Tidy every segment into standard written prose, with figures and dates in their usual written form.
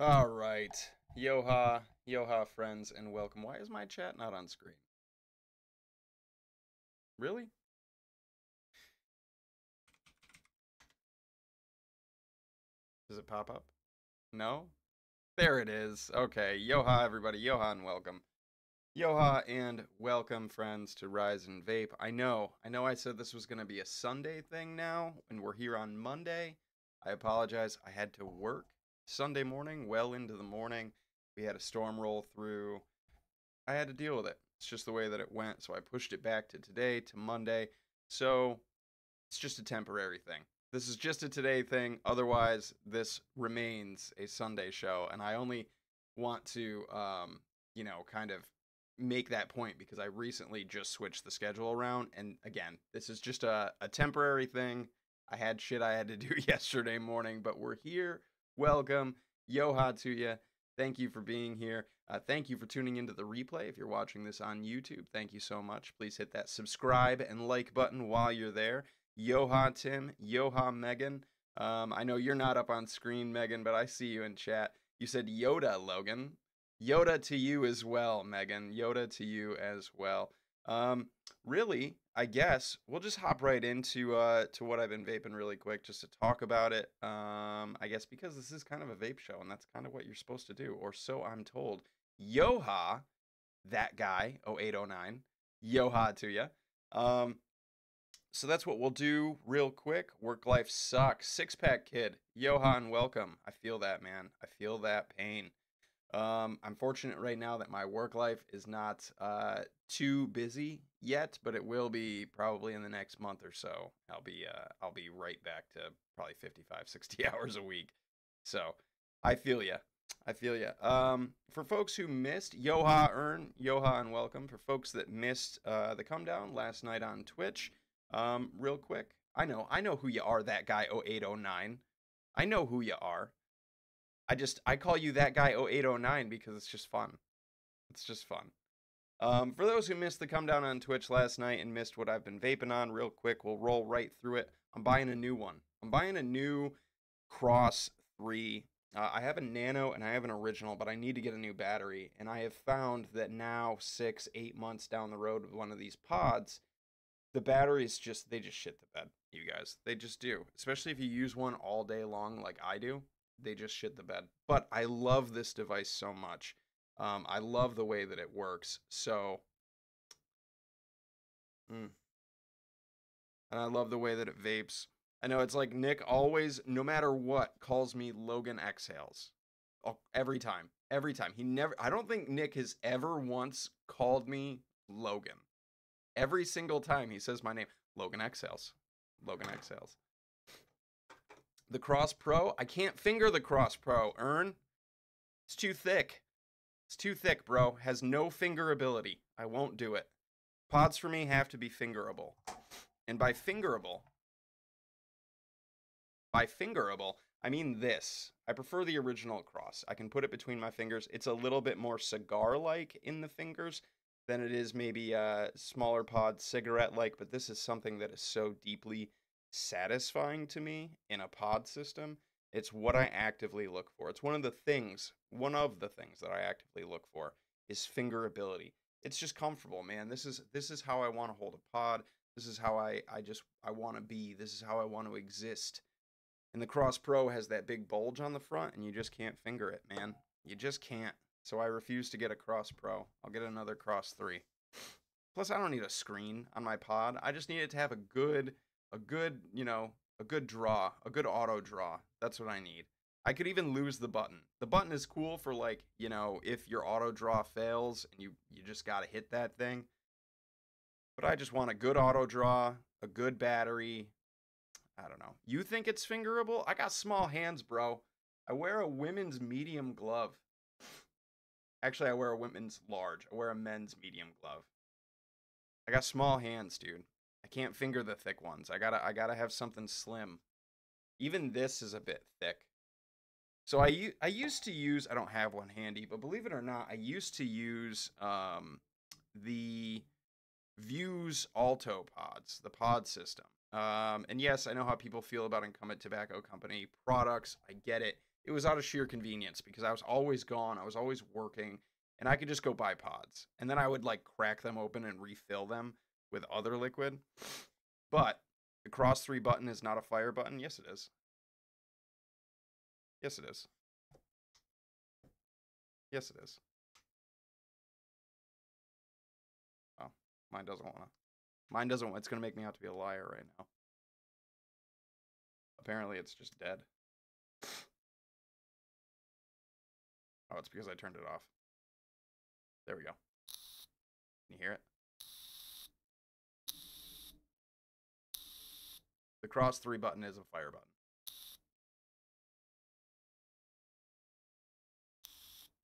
All right. Yoha, Yoha friends, and welcome. Why is my chat not on screen? Really? Does it pop up? No? There it is. Okay. Yoha, everybody. Yoha and welcome. Yoha and welcome, friends, to Rise and Vape. I know I said this was going to be a Sunday thing now, and we're here on Monday. I apologize. I had to work Sunday morning, well into the morning. We had a storm roll through. I had to deal with it. It's just the way that it went. So I pushed it back to today, to Monday. So it's just a temporary thing. This is just a today thing. Otherwise, this remains a Sunday show. And I only want to, kind of make that point because I recently just switched the schedule around. And again, this is just a temporary thing. I had shit I had to do yesterday morning, but we're here. Welcome. Yoha to you. Thank you for being here. Thank you for tuning into the replay. If you're watching this on YouTube, thank you so much. Please hit that subscribe and like button while you're there. Yoha Tim, Yoha Megan. I know you're not up on screen, Megan, but I see you in chat. You said Yoda, Logan. Yoda to you as well, Megan. Yoda to you as well. Really, I guess we'll just hop right into to what I've been vaping really quick just to talk about it. I guess because this is kind of a vape show and that's kind of what you're supposed to do, or so I'm told. Yoha, that guy, 0809. Yoha to you. So that's what we'll do real quick. Work life sucks. Six pack kid. Yoha and welcome. I feel that, man. I feel that pain. I'm fortunate right now that my work life is not too busy yet, but it will be probably in the next month or so. I'll be right back to probably 55, 60 hours a week. So I feel ya. I feel ya. For folks who missed, Yoha and welcome. For folks that missed the come down last night on Twitch, real quick. I know who you are, that guy 0809. I know who you are. I call you that guy 0809 because it's just fun. It's just fun. For those who missed the come down on Twitch last night and missed what I've been vaping on, real quick, we'll roll right through it. I'm buying a new one. I'm buying a new Cross 3. I have a Nano and I have an original, but I need to get a new battery. And I have found that now, 6, 8 months down the road with one of these pods, the batteries they just shit the bed, you guys. They just do. Especially if you use one all day long like I do. They just shit the bed. But I love this device so much. I love the way that it works. So, and I love the way that it vapes. I know it's like Nick always, no matter what, calls me Logan Exhales. Oh, every time. Every time. I don't think Nick has ever once called me Logan. Every single time he says my name, Logan Exhales. Logan Exhales. The Cross Pro, I can't finger the Cross Pro, It's too thick. It's too thick, bro. Has no fingerability. I won't do it. Pods for me have to be fingerable. And by fingerable, I mean this. I prefer the original Cross. I can put it between my fingers. It's a little bit more cigar-like in the fingers than it is maybe a smaller pod cigarette-like, but this is something that is so deeply satisfying to me in a pod system. It's what I actively look for. It's one of the things that I actively look for is fingerability. It's just comfortable, man. This is how I want to hold a pod. This is how I want to be. This is how I want to exist. And the Cross Pro has that big bulge on the front and you just can't finger it, man. You just can't. So I refuse to get a Cross Pro. I'll get another Cross 3. Plus I don't need a screen on my pod. I just need it to have a good draw, a good auto draw. That's what I need. I could even lose the button. The button is cool for if your auto draw fails and you just got to hit that thing. But I just want a good auto draw, a good battery. I don't know. You think it's fingerable? I got small hands, bro. I wear a women's medium glove. Actually, I wear a women's large. I wear a men's medium glove. I got small hands, dude. I can't finger the thick ones. I gotta have something slim. Even this is a bit thick. So I used to use, I don't have one handy, but believe it or not, I used to use the Views Alto pods, the pod system. And yes, I know how people feel about Incumbent Tobacco Company products. I get it. It was out of sheer convenience because I was always gone. I was always working, and I could just go buy pods. And then I would like crack them open and refill them with other liquid. But the cross 3 button is not a fire button. Yes, it is. Yes, it is. Yes, it is. Oh, mine doesn't want to. Mine doesn't want. It's going to make me out to be a liar right now. Apparently, it's just dead. Oh, it's because I turned it off. There we go. Can you hear it? The cross 3 button is a fire button.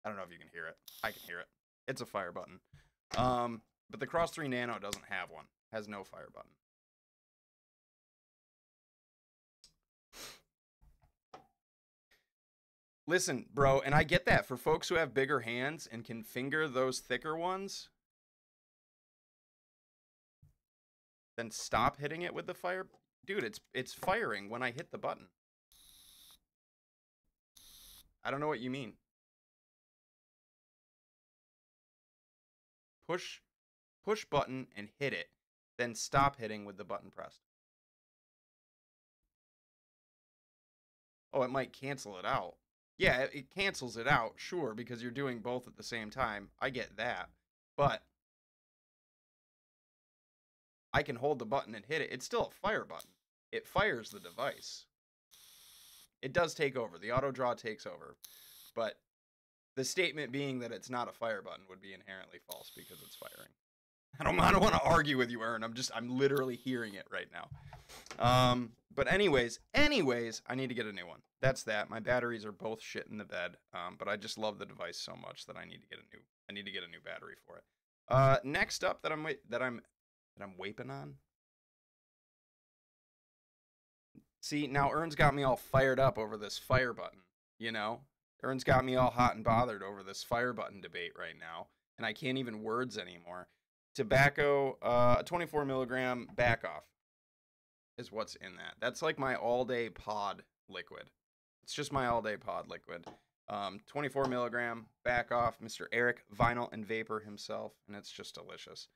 I don't know if you can hear it. I can hear it. It's a fire button. But the cross 3 Nano doesn't have one. Has no fire button. Listen, bro, and I get that. For folks who have bigger hands and can finger those thicker ones, then stop hitting it with the fire. Dude, it's firing when I hit the button. I don't know what you mean. Push button and hit it, then stop hitting with the button pressed. Oh, it might cancel it out. Yeah, it cancels it out, sure, because you're doing both at the same time. I get that. But I can hold the button and hit it. It's still a fire button. It fires the device. It does take over. The auto draw takes over. But the statement being that it's not a fire button would be inherently false because it's firing. I don't want to argue with you, Ern. I'm literally hearing it right now. But anyways, I need to get a new one. That's that. My batteries are both shit in the bed. But I just love the device so much that I need to get a new battery for it. Next up that I'm vaping on. See, now Ern's got me all fired up over this fire button, you know? Ern's got me all hot and bothered over this fire button debate right now, and I can't even words anymore. Tobacco, 24 milligram back off is what's in that. That's like my all-day pod liquid. It's just my all-day pod liquid. 24 milligram back off, Mr. Eric Vinyl and Vapor himself, and it's just delicious.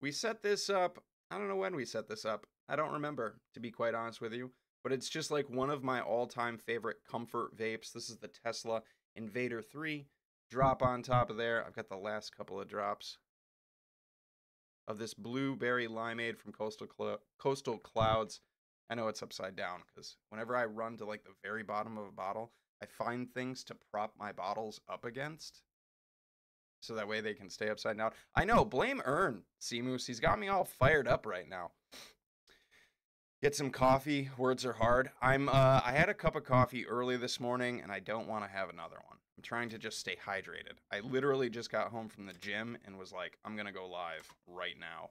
We set this up, I don't know when we set this up. I don't remember, to be quite honest with you. But it's just like one of my all-time favorite comfort vapes. This is the Tesla Invader 3. Drop on top of there. I've got the last couple of drops of this blueberry limeade from Coastal Clouds. I know it's upside down because whenever I run to like the very bottom of a bottle, I find things to prop my bottles up against. So that way they can stay upside down. I know, blame Ern, Seamoose. He's got me all fired up right now. Get some coffee. Words are hard. I had a cup of coffee early this morning, and I don't want to have another one. I'm trying to just stay hydrated. I literally just got home from the gym and was like, I'm going to go live right now.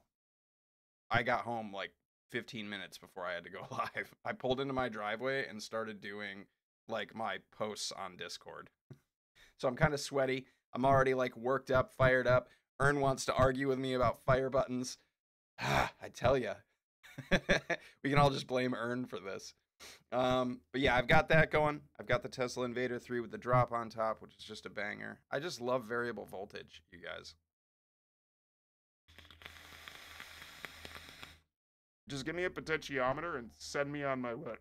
I got home like 15 minutes before I had to go live. I pulled into my driveway and started doing like my posts on Discord. So I'm kind of sweaty. I'm already like worked up, fired up. Ern wants to argue with me about fire buttons. I tell ya. We can all just blame Ern for this. But yeah, I've got that going. I've got the Tesla Invader 3 with the drop on top, which is just a banger. I just love variable voltage, you guys. Just give me a potentiometer and send me on my way.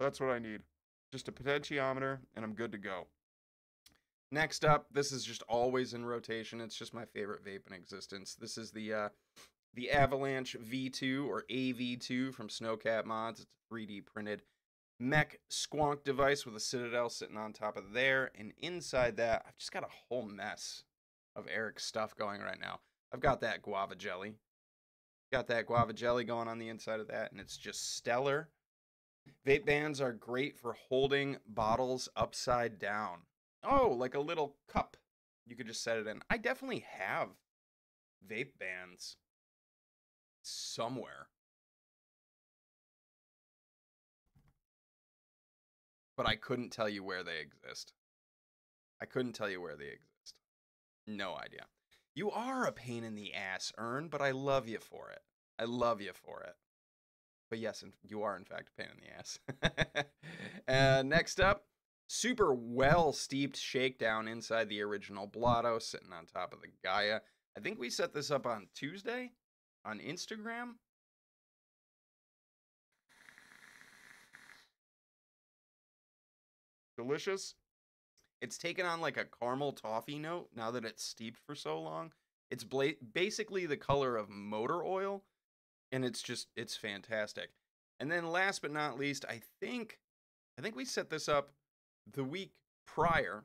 That's what I need. Just a potentiometer, and I'm good to go. Next up, this is just always in rotation. It's just my favorite vape in existence. This is the Avalanche V2 or AV2 from Snowcat Mods. It's a 3D printed mech squonk device with a Citadel sitting on top of there. And inside that, I've just got a whole mess of Eric's stuff going right now. I've got that guava jelly. Got that guava jelly going on the inside of that, and it's just stellar. Vape bands are great for holding bottles upside down. Oh, like a little cup. You could just set it in. I definitely have vape bands somewhere. But I couldn't tell you where they exist. I couldn't tell you where they exist. No idea. You are a pain in the ass, Ern, but I love you for it. I love you for it. But yes, you are in fact a pain in the ass. Next up, super well steeped shakedown inside the original Blotto, sitting on top of the Gaia. I think we set this up on Tuesday on Instagram. Delicious. It's taken on like a caramel toffee note now that it's steeped for so long. It's basically the color of motor oil, and it's fantastic. And then last but not least, I think we set this up the week prior,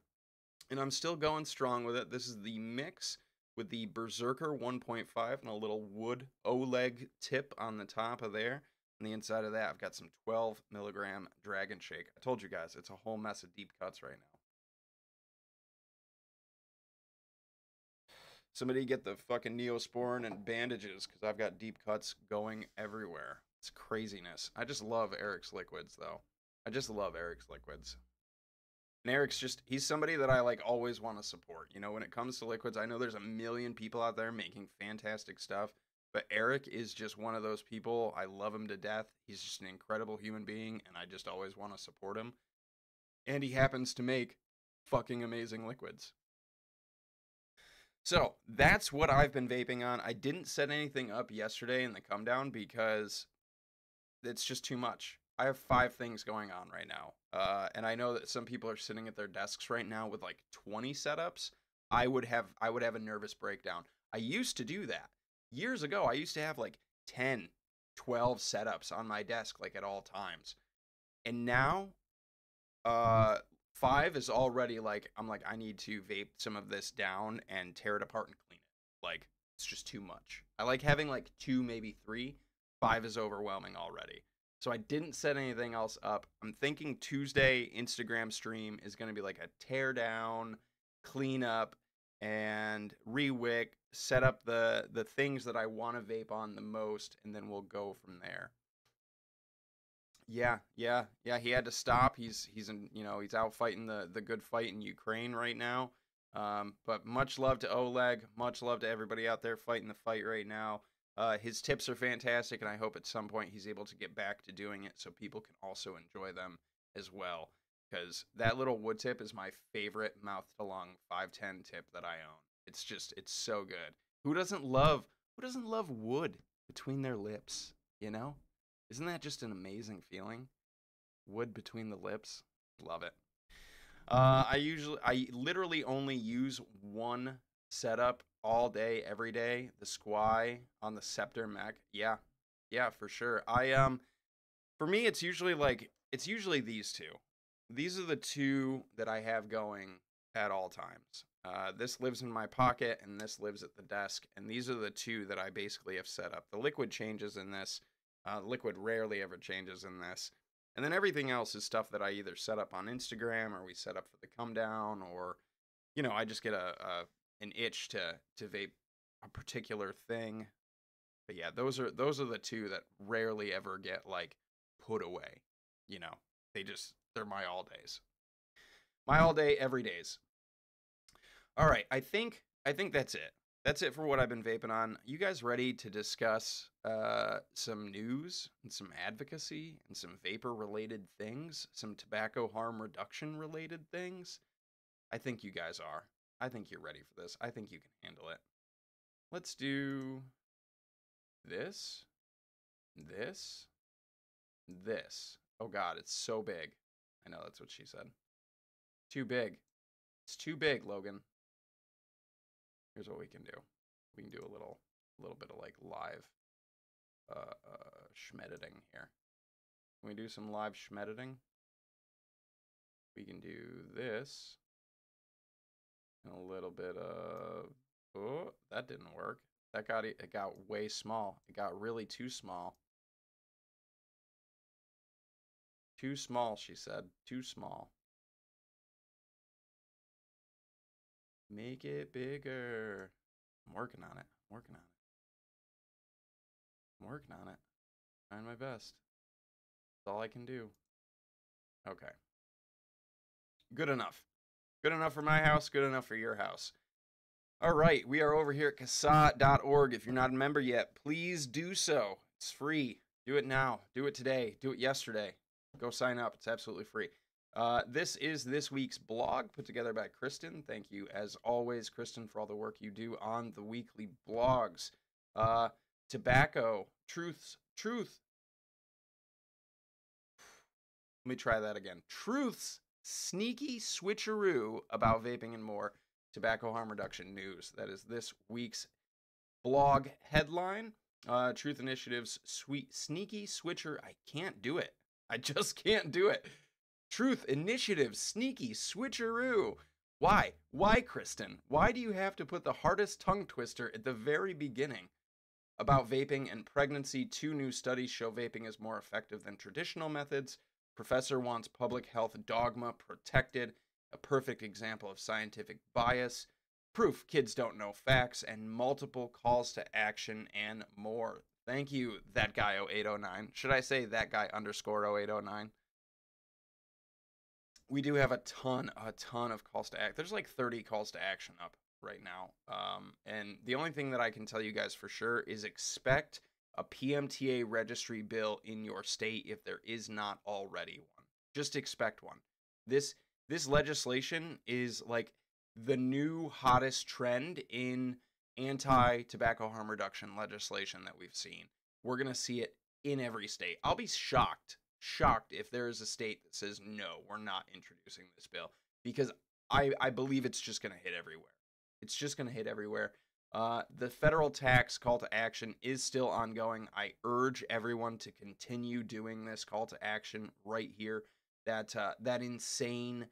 and I'm still going strong with it. This is the mix with the Berserker 1.5 and a little wood Oleg tip on the top of there. On the inside of that, I've got some 12 milligram Dragon Shake. I told you guys, it's a whole mess of deep cuts right now. Somebody get the fucking Neosporin and bandages, because I've got deep cuts going everywhere. It's craziness. I just love Eric's liquids, though. I just love Eric's liquids. And Eric's he's somebody that I like always want to support. You know, when it comes to liquids, I know there's a million people out there making fantastic stuff, but Eric is just one of those people. I love him to death. He's just an incredible human being, and I just always want to support him. And he happens to make fucking amazing liquids. So that's what I've been vaping on. I didn't set anything up yesterday in the come down because it's just too much. I have 5 things going on right now. And I know that some people are sitting at their desks right now with like 20 setups. I would have a nervous breakdown. I used to do that. Years ago, I used to have like 10, 12 setups on my desk like at all times. And now 5 is already like, I'm like, I need to vape some of this down and tear it apart and clean it. Like, it's just too much. I like having like 2, maybe 3. 5 is overwhelming already. So I didn't set anything else up. I'm thinking Tuesday Instagram stream is going to be like a tear down, clean up, and re-wick, set up the things that I want to vape on the most, and then we'll go from there. Yeah. He had to stop. He's out fighting the good fight in Ukraine right now. But much love to Oleg. Much love to everybody out there fighting the fight right now. His tips are fantastic, and I hope at some point he's able to get back to doing it so people can also enjoy them as well. Because that little wood tip is my favorite mouth to lung 510 tip that I own. It's so good. Who doesn't love wood between their lips? You know, isn't that just an amazing feeling? Wood between the lips, love it. I literally only use one setup all day, every day. The Squai on the Scepter mech. Yeah, for sure. For me, it's usually these two. These are the 2 that I have going at all times. This lives in my pocket, and this lives at the desk, and these are the 2 that I basically have set up. The liquid changes in this. Liquid rarely ever changes in this. And then everything else is stuff that I either set up on Instagram, or we set up for the come down, or, I just get an itch to vape a particular thing. But yeah, those are the 2 that rarely ever get like put away. They're my all days. My all day, every days. All right, I think that's it. That's it for what I've been vaping on. You guys ready to discuss some news and some advocacy and some vapor-related things? Some tobacco harm reduction-related things? I think you guys are. I think you're ready for this. I think you can handle it. Let's do this. Oh, God, it's so big. I know, that's what she said. Too big. It's too big, Logan. Here's what we can do. We can do a little bit of like live schmediting here. Can we do some live schmediting? We can do this. And a little bit of, oh, that didn't work. It got way small. It got really too small. Too small, she said. Too small. Make it bigger. I'm working on it. Trying my best. That's all I can do. Okay. Good enough. Good enough for my house. Good enough for your house. All right. We are over here at CASAA.org. If you're not a member yet, please do so. It's free. Do it now. Do it today. Do it yesterday. Go sign up. It's absolutely free. This is this week's blog put together by Kristen. Thank you, as always, Kristen, for all the work you do on the weekly blogs. Tobacco, truth. Let me try that again. Truth's sneaky switcheroo about vaping and more. Tobacco harm reduction news. That is this week's blog headline. Truth Initiative's sneaky switcher. I can't do it. I just can't do it. Truth Initiative sneaky switcheroo. Why? Why, Kristen? Why do you have to put the hardest tongue twister at the very beginning? About vaping and pregnancy, 2 new studies show vaping is more effective than traditional methods. Professor wants public health dogma protected. A perfect example of scientific bias. Proof kids don't know facts, and multiple calls to action and more. Thank you, that guy 0809. Should I say that guy underscore 0809? We do have a ton of calls to act. There's like 30 calls to action up right now. And the only thing that I can tell you guys for sure is expect a PMTA registry bill in your state if there is not already one. Just expect one. This legislation is like the new hottest trend in anti-tobacco harm reduction legislation that we've seen. We're going to see it in every state. I'll be shocked if there is a state that says, no, we're not introducing this bill, because I believe it's just going to hit everywhere. It's just going to hit everywhere. The federal tax call to action is still ongoing. I urge everyone to continue doing this call to action right here. That insane,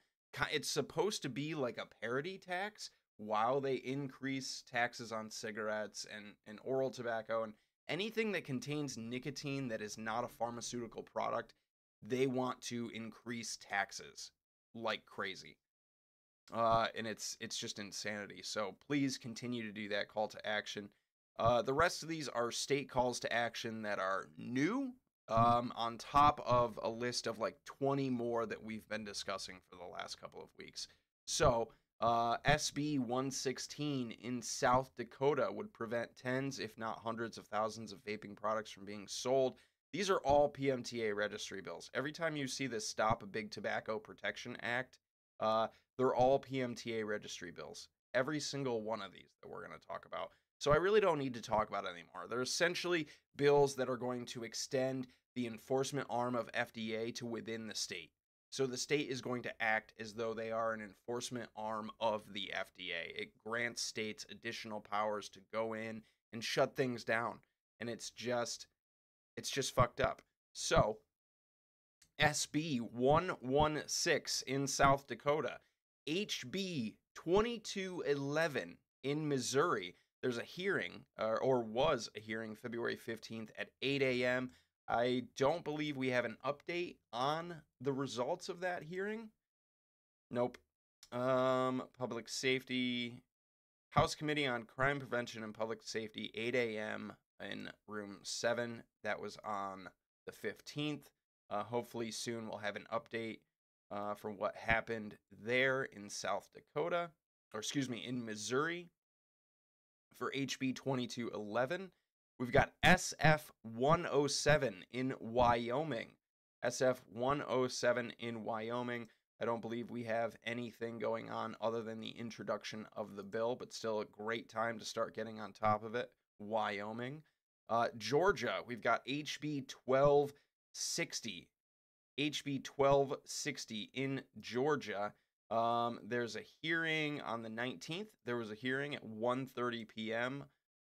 it's supposed to be like a parity tax while they increase taxes on cigarettes and oral tobacco and anything that contains nicotine that is not a pharmaceutical product. They want to increase taxes like crazy. And it's just insanity. So please continue to do that call to action. The rest of these are state calls to action that are new, on top of a list of like 20 more that we've been discussing for the last couple of weeks. So SB 116 in South Dakota would prevent tens, if not hundreds of thousands of vaping products from being sold. These are all PMTA registry bills. Every time you see this Stop a Big Tobacco Protection Act, they're all PMTA registry bills. Every single one of these that we're going to talk about. So I really don't need to talk about it anymore. They're essentially bills that are going to extend the enforcement arm of FDA to within the state. So the state is going to act as though they are an enforcement arm of the FDA. It grants states additional powers to go in and shut things down. And it's just fucked up. So SB 116 in South Dakota, HB 2211 in Missouri. There's a hearing, or was a hearing, February 15th at 8 a.m. I don't believe we have an update on the results of that hearing. Nope. Public Safety, House Committee on Crime Prevention and Public Safety, 8 a.m. in room 7. That was on the 15th. Hopefully soon we'll have an update from what happened there in South Dakota, in Missouri for HB 2211. We've got SF 107 in Wyoming. SF 107 in Wyoming. I don't believe we have anything going on other than the introduction of the bill, but still a great time to start getting on top of it. Wyoming. Georgia, we've got HB 1260. HB 1260 in Georgia. There's a hearing on the 19th. There was a hearing at 1:30 p.m.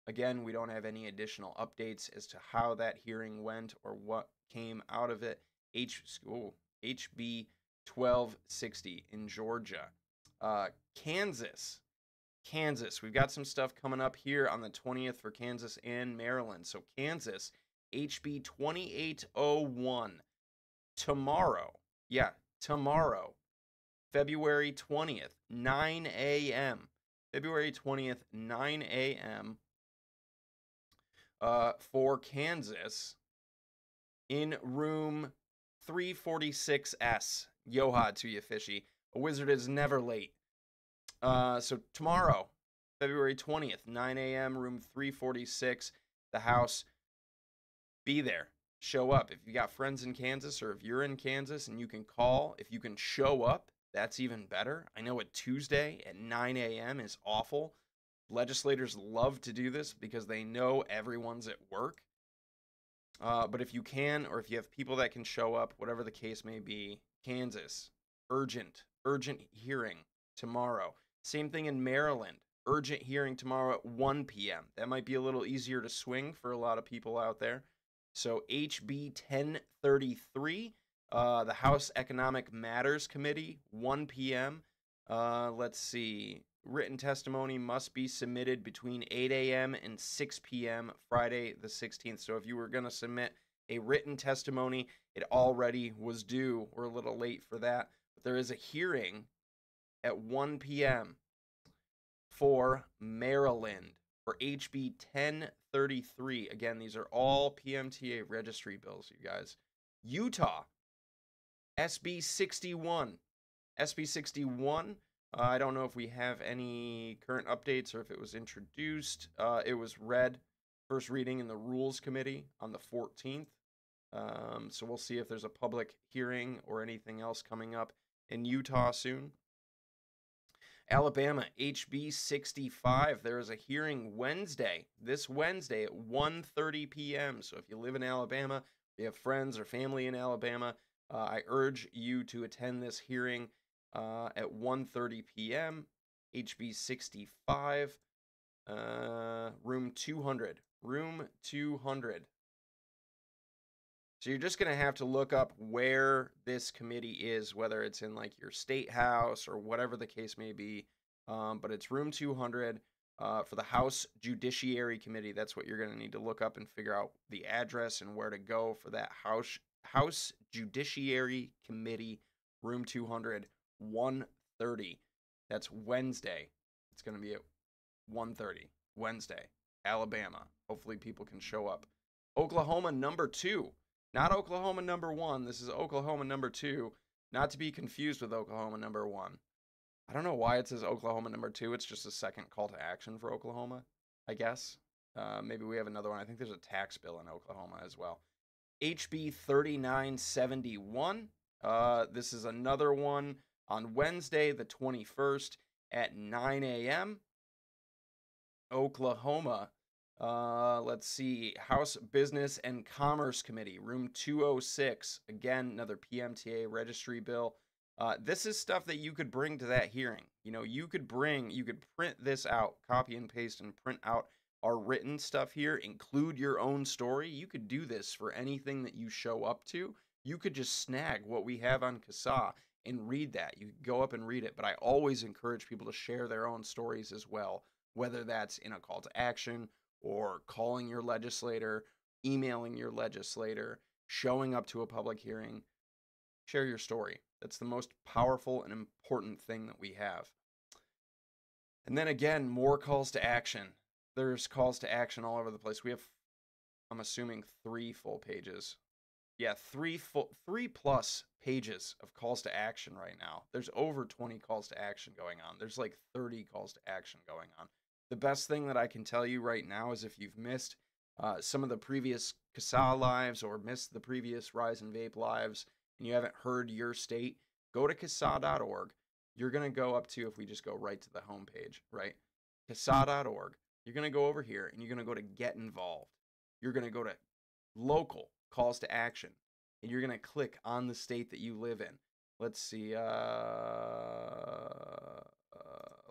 Again, we don't have any additional updates as to how that hearing went or what came out of it. HB 1260 in Georgia. Kansas, we've got some stuff coming up here on the 20th for Kansas and Maryland. So Kansas, HB 2801. Tomorrow, February 20th, 9 a.m. February 20th, 9 a.m. For Kansas in room 346S. Yoha to you, fishy. A wizard is never late. So tomorrow, February 20th, 9 a.m., room 346, the house. Be there. show up. If you got friends in Kansas, or if you're in Kansas and you can call, if you can show up, that's even better. I know a Tuesday at 9 a.m. is awful. Legislators love to do this because they know everyone's at work. But if you can, or if you have people that can show up, whatever the case may be, Kansas, urgent hearing tomorrow. Same thing in Maryland, urgent hearing tomorrow at 1 p.m. That might be a little easier to swing for a lot of people out there. So HB 1033, the House Economic Matters Committee, 1 p.m. Let's see. Written testimony must be submitted between 8 a.m. and 6 p.m. Friday the 16th. So if you were going to submit a written testimony, it already was due. We're a little late for that. But there is a hearing at 1 p.m. for Maryland for HB 1033. Again, these are all PMTA registry bills, you guys. Utah, SB 61. SB 61. I don't know if we have any current updates or if it was introduced. It was read, first reading in the Rules Committee on the 14th. So we'll see if there's a public hearing or anything else coming up in Utah soon. Alabama, HB 65. There is a hearing Wednesday, this Wednesday at 1:30 p.m. So if you live in Alabama, if you have friends or family in Alabama, I urge you to attend this hearing at 1:30 p.m. HB 65, room 200. Room 200. So you're just going to have to look up where this committee is, whether it's in like your state house or whatever the case may be. But it's room 200 for the House Judiciary Committee. That's what you're going to need to look up and figure out the address and where to go for that House Judiciary Committee, room 200, 1:30. That's Wednesday. It's going to be at 1:30 Wednesday, Alabama. Hopefully people can show up. Oklahoma number 2. Not Oklahoma number 1. This is Oklahoma number 2. Not to be confused with Oklahoma number 1. I don't know why it says Oklahoma number 2. It's just a second call to action for Oklahoma, I guess. Maybe we have another one. I think there's a tax bill in Oklahoma as well. HB 3971. This is another one on Wednesday, the 21st at 9 a.m. Oklahoma. Let's see. House Business and Commerce Committee, room 206. Again, another PMTA registry bill. This is stuff that you could bring to that hearing. You know, you could print this out, copy and paste and print out our written stuff here, include your own story. You could do this for anything that you show up to. You could just snag what we have on CASA and read that. You could go up and read it, but I always encourage people to share their own stories as well, whether that's in a call to action or calling your legislator, emailing your legislator, showing up to a public hearing. Share your story. That's the most powerful and important thing that we have. And then again, more calls to action. There's calls to action all over the place. We have, I'm assuming, 3 full pages. Yeah, 3 plus pages of calls to action right now. There's over 20 calls to action going on. There's like 30 calls to action going on. The best thing that I can tell you right now is if you've missed some of the previous CASA lives or missed the previous Rise and Vape lives and you haven't heard your state, go to CASA.org. You're going to go up to, if we just go right to the homepage, right? CASA.org. You're going to go over here and you're going to go to Get Involved. You're going to go to Local Calls to Action and you're going to click on the state that you live in. Let's see.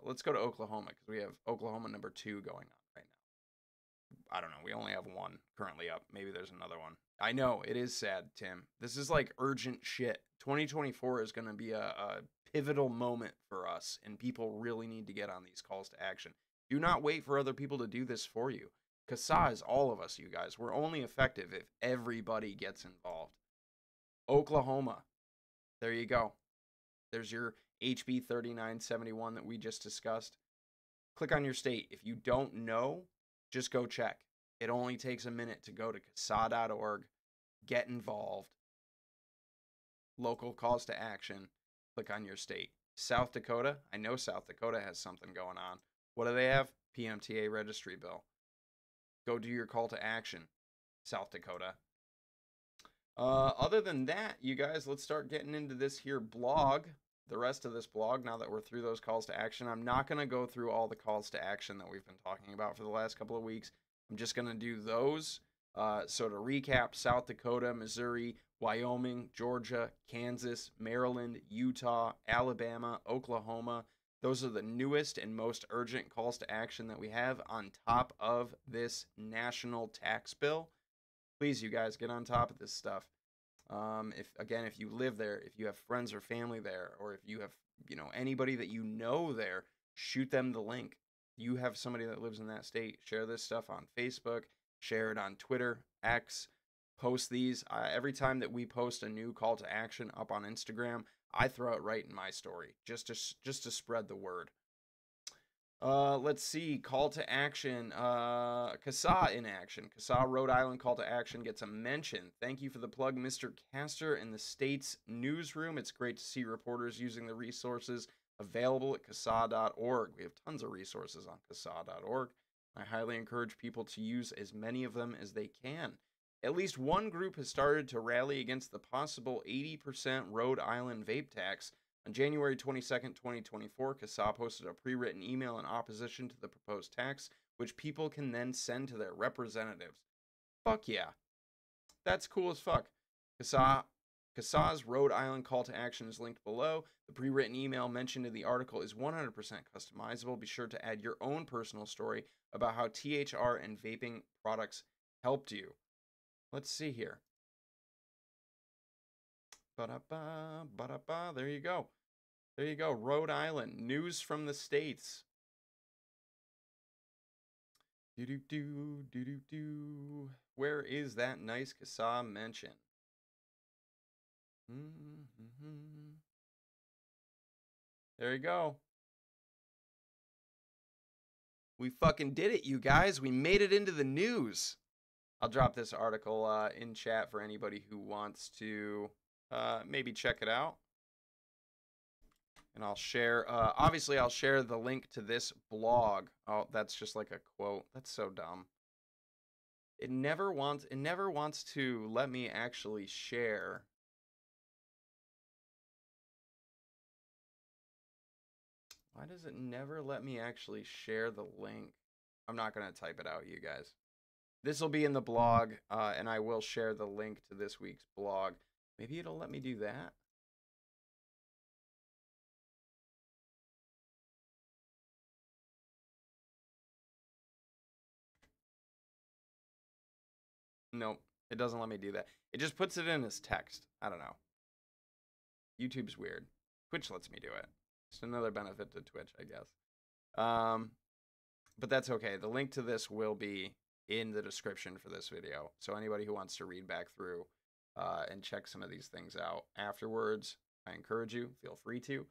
Let's go to Oklahoma because we have Oklahoma number 2 going on right now. I don't know. We only have 1 currently up. Maybe there's another one. I know. It is sad, Tim. This is like urgent shit. 2024 is going to be a pivotal moment for us, and people really need to get on these calls to action. Do not wait for other people to do this for you. CASA is all of us, you guys. We're only effective if everybody gets involved. Oklahoma. There you go. There's your HB 3971 that we just discussed. Click on your state. If you don't know, just go check. It only takes a minute to go to CASA.org, get involved, local calls to action, click on your state. South Dakota, I know South Dakota has something going on. What do they have? PMTA registry bill. Go do your call to action, South Dakota. Other than that, you guys, let's start getting into this here blog. The rest of this blog, now that we're through those calls to action. I'm not going to go through all the calls to action that we've been talking about for the last couple of weeks. I'm just going to do those. So to recap, South Dakota, Missouri, Wyoming, Georgia, Kansas, Maryland, Utah, Alabama, Oklahoma. Those are the newest and most urgent calls to action that we have on top of this national tax bill. Please, you guys, get on top of this stuff. If you live there, if you have friends or family there, or if you have, anybody that you know there, shoot them the link. You have somebody that lives in that state, share this stuff on Facebook, share it on Twitter, X, post these. Every time that we post a new call to action up on Instagram, I throw it right in my story just to spread the word. Let's see. Call to action. CASA in action. CASA Rhode Island call to action gets a mention. Thank you for the plug, Mr. Castor, in the state's newsroom. It's great to see reporters using the resources available at CASA.org. We have tons of resources on CASA.org. I highly encourage people to use as many of them as they can. At least one group has started to rally against the possible 80% Rhode Island vape tax. On January 22nd, 2024, CASA posted a pre-written email in opposition to the proposed tax, which people can then send to their representatives. Fuck yeah. That's cool as fuck. CASA's Rhode Island call to action is linked below. The pre-written email mentioned in the article is 100% customizable. Be sure to add your own personal story about how THR and vaping products helped you. Let's see here. Ba-da-ba, ba-da-ba. There you go. There you go. Rhode Island. News from the States. Do-do-do, do-do-do. Where is that nice CASA mention? There you go. We fucking did it, you guys. We made it into the news. I'll drop this article in chat for anybody who wants to maybe check it out. And I'll share, obviously I'll share the link to this blog. Oh, that's just like a quote. That's so dumb. It never wants to let me actually share. Why does it never let me actually share the link? I'm not going to type it out, you guys. This will be in the blog, and I will share the link to this week's blog. Maybe it'll let me do that. Nope, it doesn't let me do that. It just puts it in as text. I don't know. YouTube's weird. Twitch lets me do it. Just another benefit to Twitch, I guess. But that's okay. The link to this will be in the description for this video. So anybody who wants to read back through and check some of these things out afterwards, I encourage you, feel free to.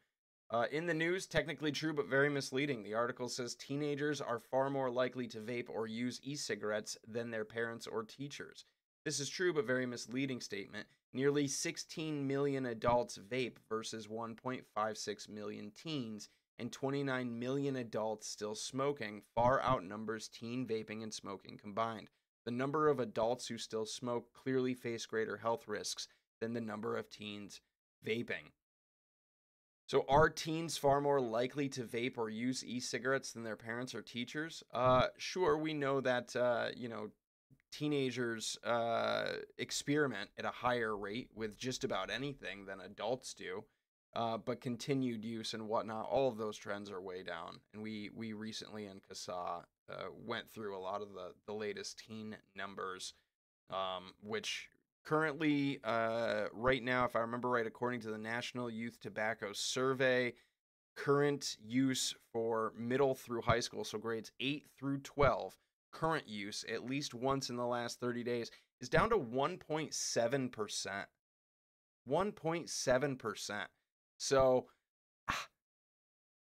In the news, technically true but very misleading. The article says teenagers are far more likely to vape or use e-cigarettes than their parents or teachers. This is true but very misleading statement. Nearly 16 million adults vape versus 1.56 million teens, and 29 million adults still smoking far outnumbers teen vaping and smoking combined. The number of adults who still smoke clearly face greater health risks than the number of teens vaping. So are teens far more likely to vape or use e-cigarettes than their parents or teachers? Sure, we know that, teenagers experiment at a higher rate with just about anything than adults do. But continued use and whatnot, all of those trends are way down. And we recently in CASA went through a lot of the latest teen numbers, which currently, right now, if I remember right, according to the National Youth Tobacco Survey, current use for middle through high school, so grades 8 through 12, current use at least once in the last 30 days is down to 1.7%. 1.7%. So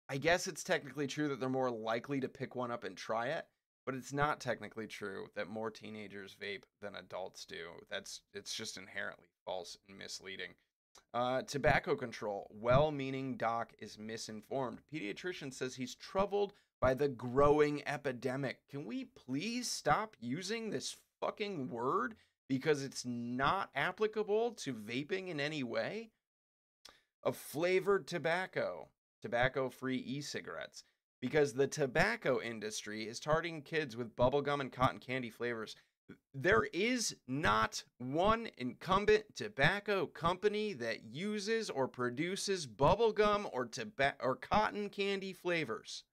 I guess it's technically true that they're more likely to pick one up and try it, but it's not technically true that more teenagers vape than adults do. It's just inherently false and misleading. Tobacco control. Well-meaning doc is misinformed. Pediatrician says he's troubled by the growing epidemic. Can we please stop using this fucking word? because it's not applicable to vaping in any way, of flavored tobacco-free e-cigarettes, because the tobacco industry is targeting kids with bubblegum and cotton candy flavors. There is not one incumbent tobacco company that uses or produces bubblegum or cotton candy flavors.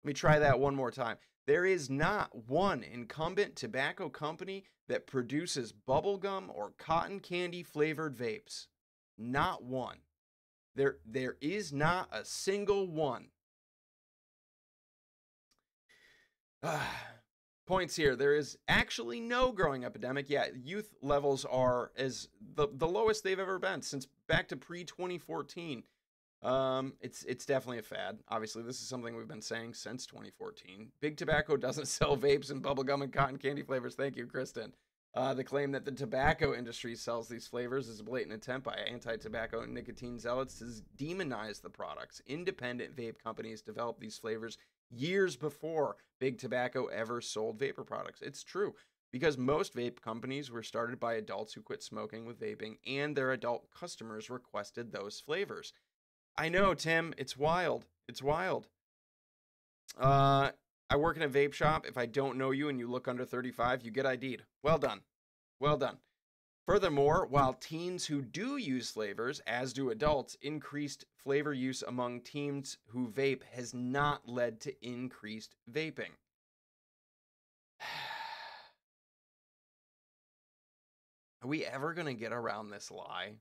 Let me try that one more time. There is not one incumbent tobacco company that produces bubblegum or cotton candy flavored vapes. Not one. There is not a single one. Points here. There is actually no growing epidemic. Yeah, youth levels are as the lowest they've ever been since back to pre-2014. It's definitely a fad. Obviously, this is something we've been saying since 2014. Big Tobacco doesn't sell vapes and bubblegum and cotton candy flavors. Thank you, Kristen. The claim that the tobacco industry sells these flavors is a blatant attempt by anti-tobacco and nicotine zealots to demonize the products. Independent vape companies developed these flavors years before Big Tobacco ever sold vapor products. It's true, because most vape companies were started by adults who quit smoking with vaping, and their adult customers requested those flavors. I know, Tim. It's wild. It's wild. I work in a vape shop. If I don't know you and you look under 35, you get ID'd. Well done. Well done. Furthermore, while teens who do use flavors, as do adults, increased flavor use among teens who vape has not led to increased vaping. Are we ever going to get around this lie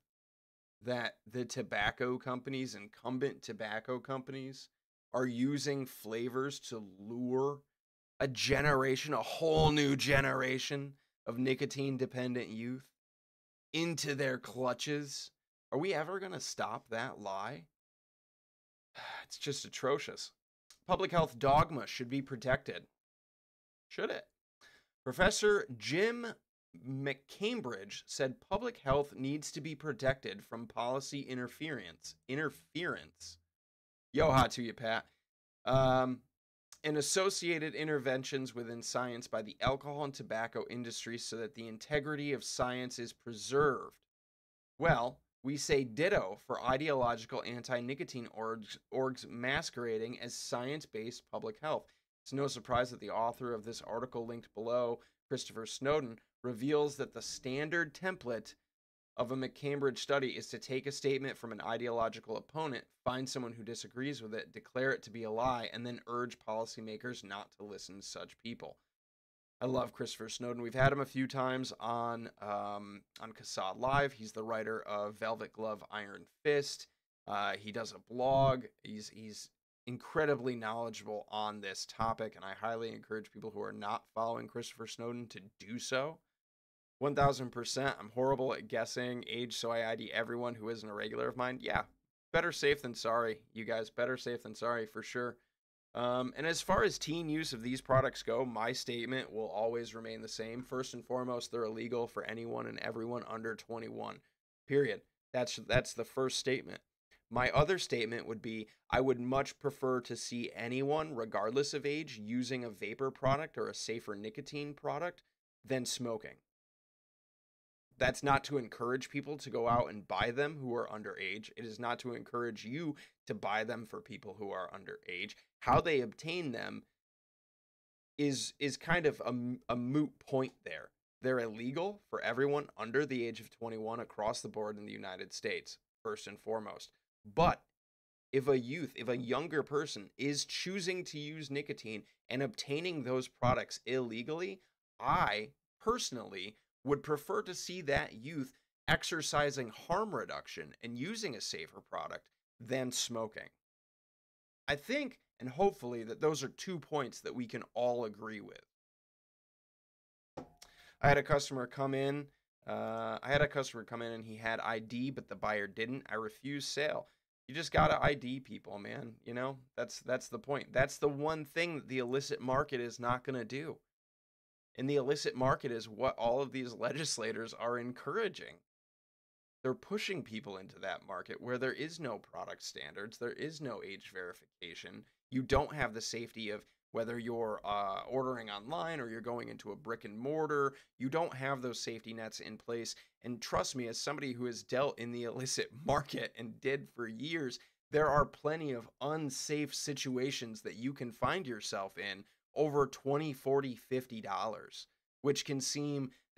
that the tobacco companies, incumbent tobacco companies, are using flavors to lure a generation, a whole new generation of nicotine-dependent youth into their clutches? Are we ever going to stop that lie? It's just atrocious. Public health dogma should be protected. Should it? Professor Jim McCambridge said public health needs to be protected from policy interference. Yo-ha to you, Pat. And associated interventions within science by the alcohol and tobacco industry so that the integrity of science is preserved. Well, we say ditto for ideological anti-nicotine orgs masquerading as science-based public health. It's no surprise that the author of this article linked below, Christopher Snowden, reveals that the standard template of a McCambridge study is to take a statement from an ideological opponent, find someone who disagrees with it, declare it to be a lie, and then urge policymakers not to listen to such people. I love Christopher Snowden. We've had him a few times on Kassad Live. He's the writer of Velvet Glove, Iron Fist. He does a blog. He's incredibly knowledgeable on this topic, and I highly encourage people who are not following Christopher Snowden to do so. 1000%. I'm horrible at guessing age, so I ID everyone who isn't a regular of mine. Yeah, better safe than sorry, you guys. Better safe than sorry, for sure. And as far as teen use of these products go, my statement will always remain the same. First and foremost, they're illegal for anyone and everyone under 21. Period. That's the first statement. My other statement would be, I would much prefer to see anyone, regardless of age, using a vapor product or a safer nicotine product than smoking. That's not to encourage people to go out and buy them who are underage. It is not to encourage you to buy them for people who are underage. How they obtain them is kind of a moot point there. They're illegal for everyone under the age of 21 across the board in the United States, first and foremost. But if a younger person is choosing to use nicotine and obtaining those products illegally, I personally would prefer to see that youth exercising harm reduction and using a safer product than smoking. I think, and hopefully, that those are 2 points that we can all agree with. I had a customer come in and he had ID, but the buyer didn't. I refused sale. You just gotta ID people, man. You know, that's the point. That's the one thing that the illicit market is not gonna do. And the illicit market is what all of these legislators are encouraging. They're pushing people into that market where there is no product standards, there is no age verification. You don't have the safety of Whether you're ordering online or you're going into a brick and mortar, you don't have those safety nets in place. And trust me, as somebody who has dealt in the illicit market and did for years, there are plenty of unsafe situations that you can find yourself in over 20, 40, $50, which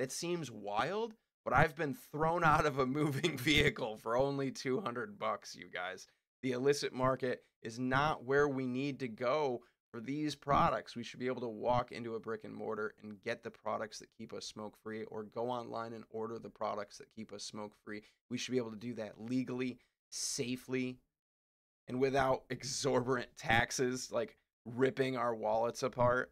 seems wild, but I've been thrown out of a moving vehicle for only $200, you guys. The illicit market is not where we need to go for these products. We should be able to walk into a brick and mortar and get the products that keep us smoke free, or go online and order the products that keep us smoke free. We should be able to do that legally, safely, and without exorbitant taxes like ripping our wallets apart.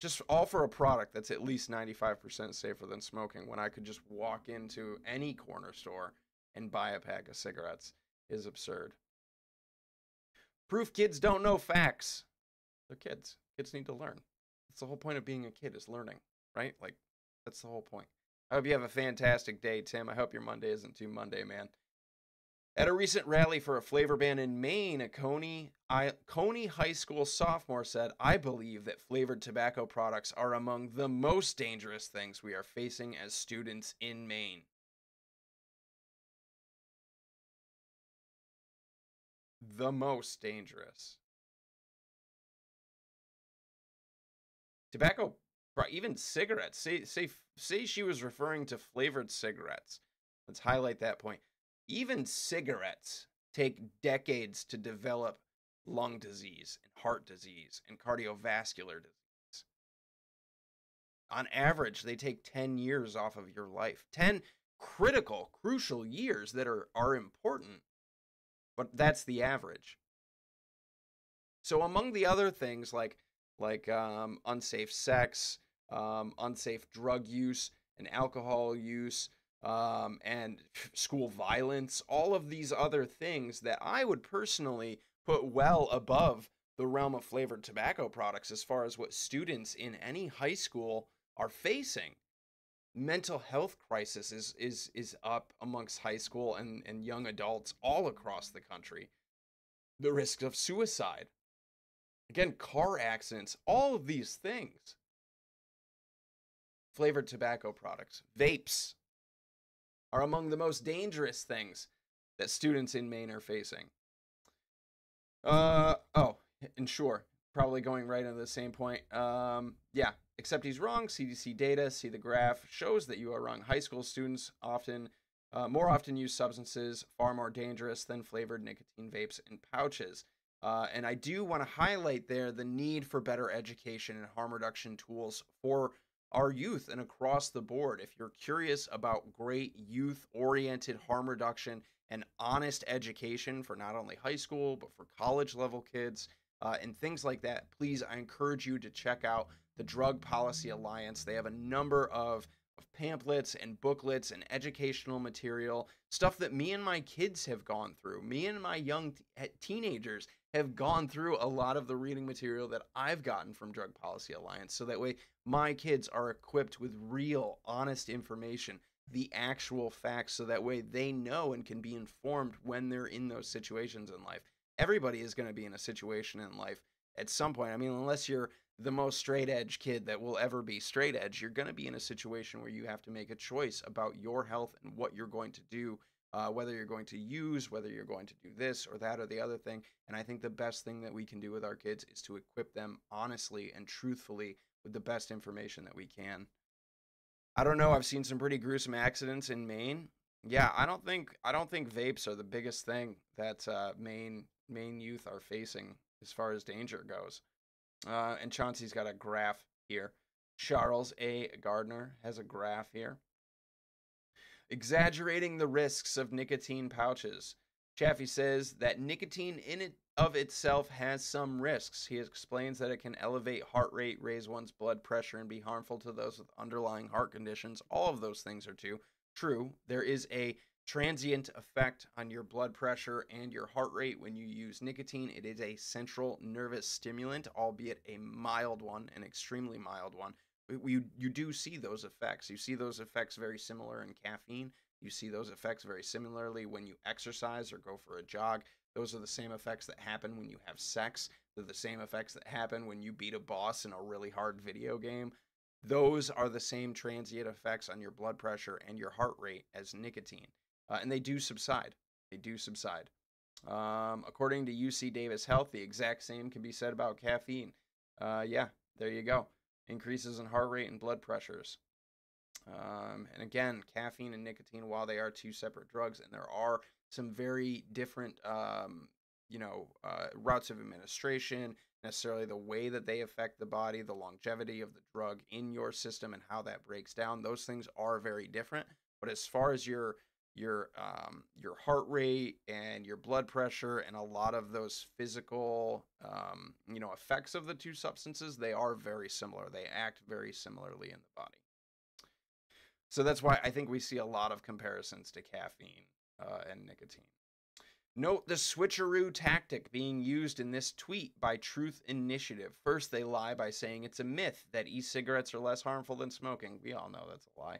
Just all for a product that's at least 95% safer than smoking, when I could just walk into any corner store and buy a pack of cigarettes, is absurd. Proof kids don't know facts. They're kids. Kids need to learn. That's the whole point of being a kid, is learning, right? Like, that's the whole point. I hope you have a fantastic day, Tim. I hope your Monday isn't too Monday, man. At a recent rally for a flavor ban in Maine, a Coney High School sophomore said, "I believe that flavored tobacco products are among the most dangerous things we are facing as students in Maine." The most dangerous. Tobacco, even cigarettes. Say she was referring to flavored cigarettes. Let's highlight that point. Even cigarettes take decades to develop lung disease and heart disease and cardiovascular disease. On average, they take 10 years off of your life. 10 critical, crucial years that are important, but that's the average. So among the other things like unsafe sex, unsafe drug use and alcohol use, and school violence, all of these other things that I would personally put well above the realm of flavored tobacco products as far as what students in any high school are facing. Mental health crisis is up amongst high school and young adults all across the country. The risk of suicide. Again, car accidents, all of these things. Flavored tobacco products, vapes, are among the most dangerous things that students in Maine are facing. And sure, probably going right into the same point. Yeah, except he's wrong. CDC data, see the graph, shows that you are wrong. High school students more often use substances far more dangerous than flavored nicotine vapes and pouches. And I do want to highlight there the need for better education and harm reduction tools for our youth and across the board. If you're curious about great youth-oriented harm reduction and honest education for not only high school, but for college-level kids and things like that, please, I encourage you to check out the Drug Policy Alliance. They have a number of pamphlets and booklets and educational material, stuff that me and my kids have gone through. Me and my young teenagers have gone through a lot of the reading material that I've gotten from Drug Policy Alliance, so that way my kids are equipped with real, honest information, the actual facts, so that way they know and can be informed when they're in those situations in life. Everybody is going to be in a situation in life at some point. I mean, unless you're the most straight edge kid that will ever be straight edge, you're going to be in a situation where you have to make a choice about your health and what you're going to do, whether you're going to use, whether you're going to do this or that or the other thing. And I think the best thing that we can do with our kids is to equip them honestly and truthfully with the best information that we can. I don't know. I've seen some pretty gruesome accidents in Maine. Yeah, I don't think vapes are the biggest thing that Maine youth are facing as far as danger goes. And Chauncey's got a graph here. Charles A. Gardner has a graph here. Exaggerating the risks of nicotine pouches. Chaffee says that nicotine in it of itself has some risks. He explains that it can elevate heart rate, raise one's blood pressure, and be harmful to those with underlying heart conditions. All of those things are true. There is a transient effect on your blood pressure and your heart rate when you use nicotine. It is a central nervous stimulant, albeit a mild one, an extremely mild one. You do see those effects. You see those effects very similar in caffeine. You see those effects very similarly when you exercise or go for a jog. Those are the same effects that happen when you have sex. They're the same effects that happen when you beat a boss in a really hard video game. Those are the same transient effects on your blood pressure and your heart rate as nicotine. And they do subside. They do subside. According to UC Davis Health, the exact same can be said about caffeine. Yeah, there you go. Increases in heart rate and blood pressures. And again, caffeine and nicotine, while they are two separate drugs, and there are some very different, routes of administration, necessarily the way that they affect the body, the longevity of the drug in your system, and how that breaks down. Those things are very different. But as far as your heart rate and your blood pressure and a lot of those physical effects of the two substances, they are very similar. They act very similarly in the body. So that's why I think we see a lot of comparisons to caffeine and nicotine. Note the switcheroo tactic being used in this tweet by Truth Initiative. First, they lie by saying it's a myth that e-cigarettes are less harmful than smoking. We all know that's a lie.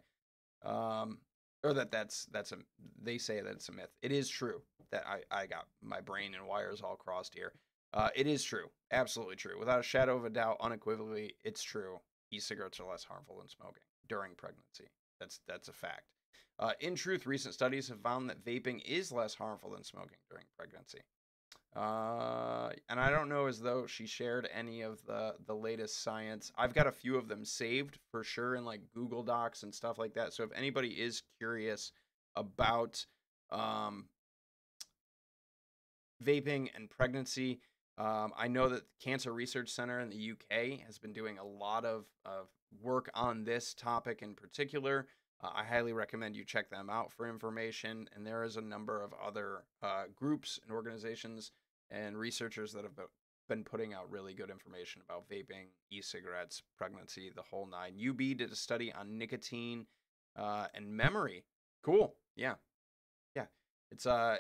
Or they say that it's a myth. It is true that I got my brain and wires all crossed here. It is true. Absolutely true. Without a shadow of a doubt, unequivocally, it's true. E-cigarettes are less harmful than smoking during pregnancy. That's a fact. In truth, recent studies have found that vaping is less harmful than smoking during pregnancy. And I don't know as though she shared any of the latest science. I've got a few of them saved for sure in like Google Docs and stuff like that. So if anybody is curious about vaping and pregnancy, I know that the Cancer Research Center in the UK has been doing a lot of work on this topic in particular. I highly recommend you check them out for information. And there is a number of other groups and organizations and researchers that have been putting out really good information about vaping, e-cigarettes, pregnancy, the whole nine. UB did a study on nicotine and memory. Cool. Yeah. It's a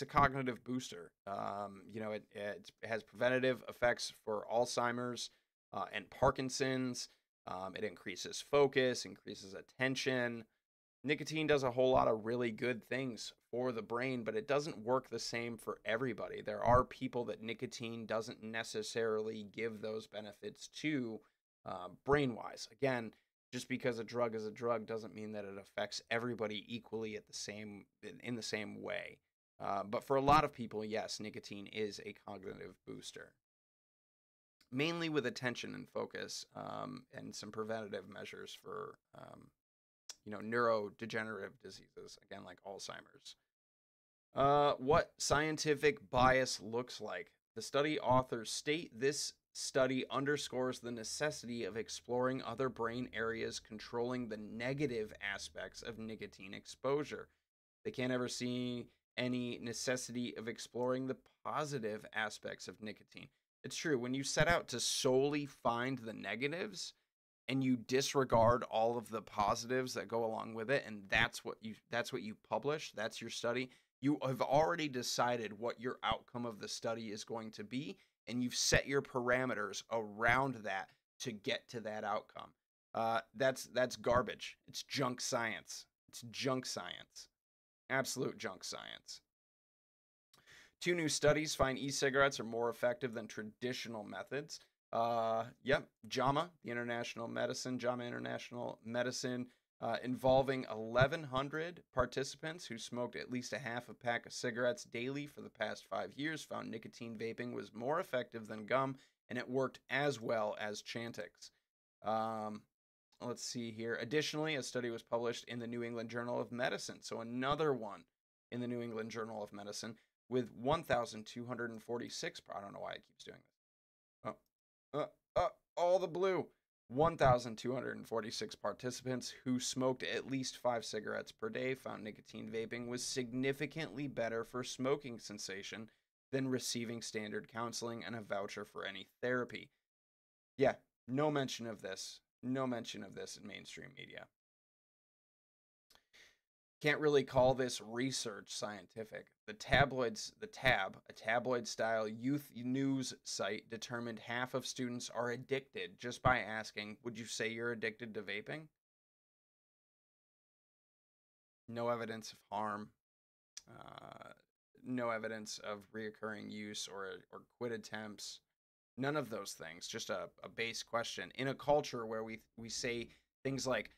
cognitive booster. It has preventative effects for Alzheimer's and Parkinson's. It increases focus, increases attention. Nicotine does a whole lot of really good things for the brain, but it doesn't work the same for everybody. There are people that nicotine doesn't necessarily give those benefits to brain-wise. Again, just because a drug is a drug doesn't mean that it affects everybody equally in the same way. But for a lot of people, yes, nicotine is a cognitive booster. Mainly with attention and focus, and some preventative measures for, neurodegenerative diseases, again, like Alzheimer's. What scientific bias looks like. The study authors state this study underscores the necessity of exploring other brain areas controlling the negative aspects of nicotine exposure. They can't ever see any necessity of exploring the positive aspects of nicotine. It's true. When you set out to solely find the negatives and you disregard all of the positives that go along with it, and that's what you publish, that's your study, you have already decided what your outcome of the study is going to be, and you've set your parameters around that to get to that outcome. That's garbage. It's junk science. It's junk science. Absolute junk science. 2 new studies find e-cigarettes are more effective than traditional methods. JAMA, the JAMA International Medicine, involving 1,100 participants who smoked at least a half a pack of cigarettes daily for the past 5 years, found nicotine vaping was more effective than gum, and it worked as well as Chantix. Let's see here. Additionally, a study was published in the New England Journal of Medicine, so another one in the New England Journal of Medicine, with 1,246, I don't know why it keeps doing this. All the blue. 1,246 participants who smoked at least 5 cigarettes per day found nicotine vaping was significantly better for smoking cessation than receiving standard counseling and a voucher for any therapy. Yeah, no mention of this. No mention of this in mainstream media. Can't really call this research scientific. A tabloid-style youth news site determined half of students are addicted just by asking, would you say you're addicted to vaping? No evidence of harm. no evidence of reoccurring use or quit attempts. None of those things. Just a base question in a culture where we say things like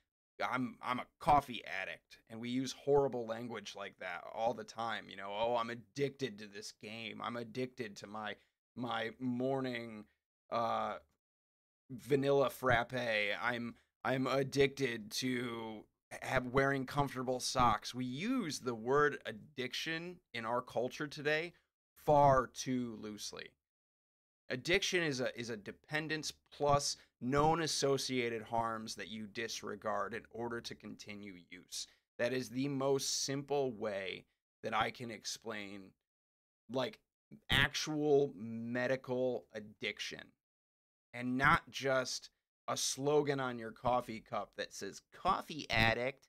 I'm a coffee addict, and we use horrible language like that all the time. You know, oh, I'm addicted to this game. I'm addicted to my morning uh, vanilla frappe. I'm addicted to have wearing comfortable socks. We use the word addiction in our culture today far too loosely. Addiction is a dependence plus known associated harms that you disregard in order to continue use. That is the most simple way that I can explain like actual medical addiction, and not just a slogan on your coffee cup that says coffee addict.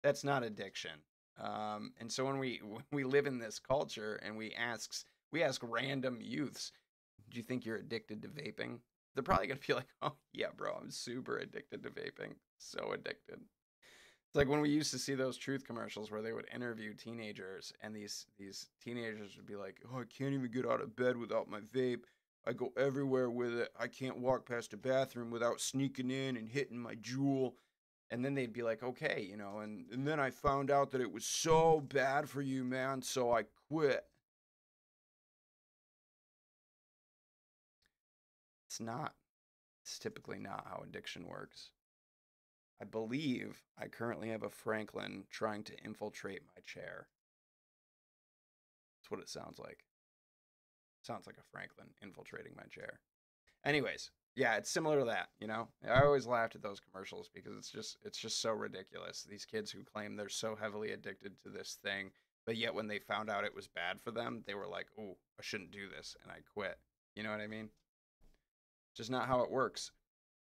That's not addiction. And so when we live in this culture and we ask random youths, do you think you're addicted to vaping? They're probably gonna be like, oh yeah, bro, I'm super addicted to vaping. So addicted. It's like when we used to see those truth commercials where they would interview teenagers, and these teenagers would be like, oh, I can't even get out of bed without my vape. I go everywhere with it. I can't walk past a bathroom without sneaking in and hitting my jewel. And then they'd be like, okay, and then I found out that it was so bad for you, man, so I quit. It's not. It's typically not how addiction works. I believe I currently have a Franklin trying to infiltrate my chair. That's what it sounds like. Sounds like a Franklin infiltrating my chair. Anyways, yeah, it's similar to that, I always laughed at those commercials because it's just so ridiculous. These kids who claim they're so heavily addicted to this thing, but yet when they found out it was bad for them, they were like, "Oh, I shouldn't do this," and I quit. You know what I mean? Just not how it works.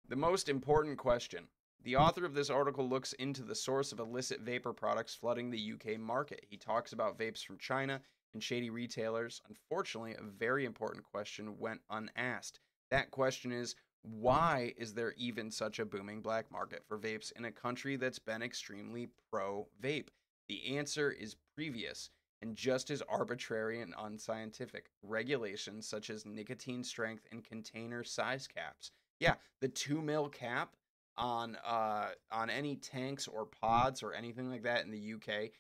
The most important question. The author of this article looks into the source of illicit vapor products flooding the UK market. He talks about vapes from China and shady retailers. Unfortunately, a very important question went unasked. That question is, why is there even such a booming black market for vapes in a country that's been extremely pro-vape? The answer is previous and just as arbitrary and unscientific. Regulations such as nicotine strength and container size caps. Yeah, the 2 mil cap on any tanks or pods or anything like that in the UK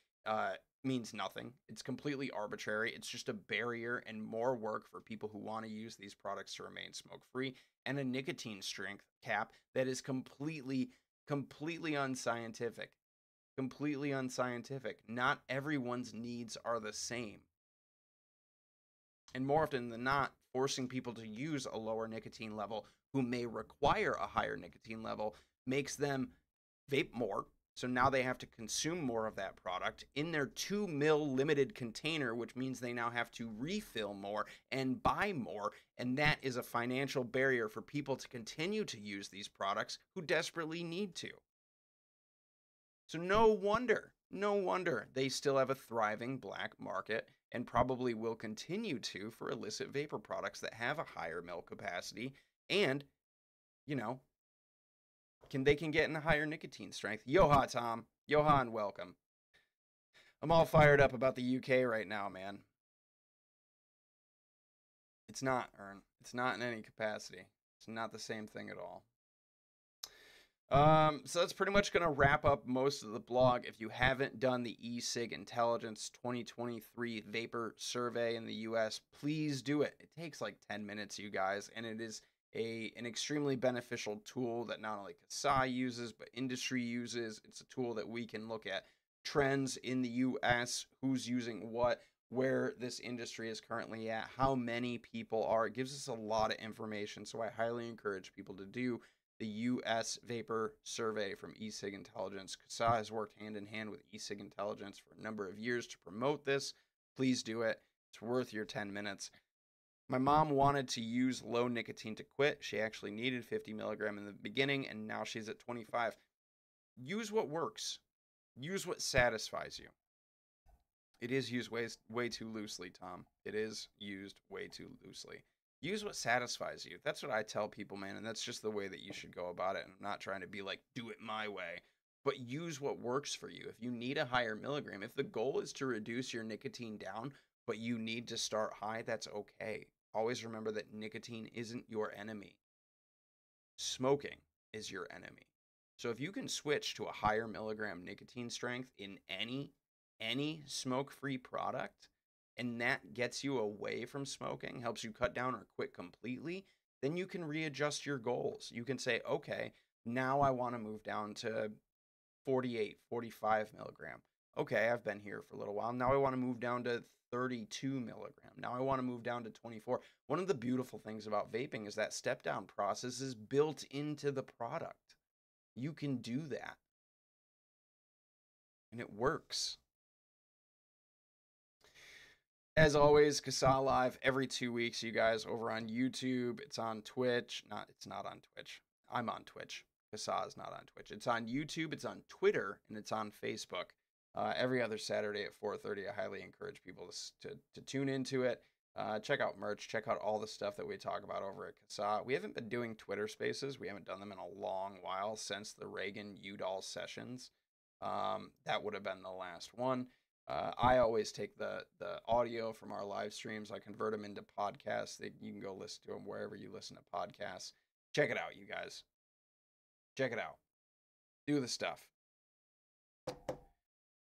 means nothing. It's completely arbitrary. It's just a barrier and more work for people who want to use these products to remain smoke free. And a nicotine strength cap that is completely unscientific. Completely unscientific. Not everyone's needs are the same. And more often than not, forcing people to use a lower nicotine level who may require a higher nicotine level makes them vape more. So now they have to consume more of that product in their 2 mil limited container, which means they now have to refill more and buy more. And that is a financial barrier for people to continue to use these products who desperately need to. So no wonder they still have a thriving black market and probably will continue to for illicit vapor products that have a higher mil capacity and, they can get in a higher nicotine strength. Yoha, Tom. Yoha, and welcome. I'm all fired up about the UK right now, man. It's not, Ern. It's not in any capacity. It's not the same thing at all. So that's pretty much going to wrap up most of the blog. If you haven't done the eSig Intelligence 2023 Vapor Survey in the US, please do it. It takes like 10 minutes, you guys, and it is an extremely beneficial tool that not only Kasai uses, but industry uses. It's a tool that we can look at trends in the US, who's using what, where this industry is currently at, how many people are. It gives us a lot of information, so I highly encourage people to do the U.S. Vapor Survey from eSig Intelligence. Kasai has worked hand in hand with eSig Intelligence for a number of years to promote this. Please do it. It's worth your 10 minutes. My mom wanted to use low nicotine to quit. She actually needed 50 milligram in the beginning, and now she's at 25. Use what works. Use what satisfies you. It is used way too loosely, Tom. It is used way too loosely. Use what satisfies you. That's what I tell people, man, and that's just the way that you should go about it. And I'm not trying to be like, do it my way. but use what works for you. If you need a higher milligram, if the goal is to reduce your nicotine down, but you need to start high, that's okay. Always remember that nicotine isn't your enemy. Smoking is your enemy. So if you can switch to a higher milligram nicotine strength in any smoke-free product, and that gets you away from smoking, helps you cut down or quit completely, then you can readjust your goals. You can say, okay, now I want to move down to 48, 45 milligram. Okay, I've been here for a little while. Now I want to move down to 32 milligram. Now I want to move down to 24. One of the beautiful things about vaping is that step down process is built into the product. You can do that. And it works. As always, CASA Live every 2 weeks, you guys, over on YouTube. It's on Twitch. It's not on Twitch. I'm on Twitch. CASA is not on Twitch. It's on YouTube, it's on Twitter, and it's on Facebook. Every other Saturday at 4:30. I highly encourage people to tune into it. Check out merch. Check out all the stuff that we talk about over at CASA. We haven't been doing Twitter Spaces. We haven't done them in a long while since the Reagan Udall sessions. That would have been the last one. I always take the audio from our live streams. I convert them into podcasts. You can go listen to them wherever you listen to podcasts. Check it out, you guys. Check it out. Do the stuff.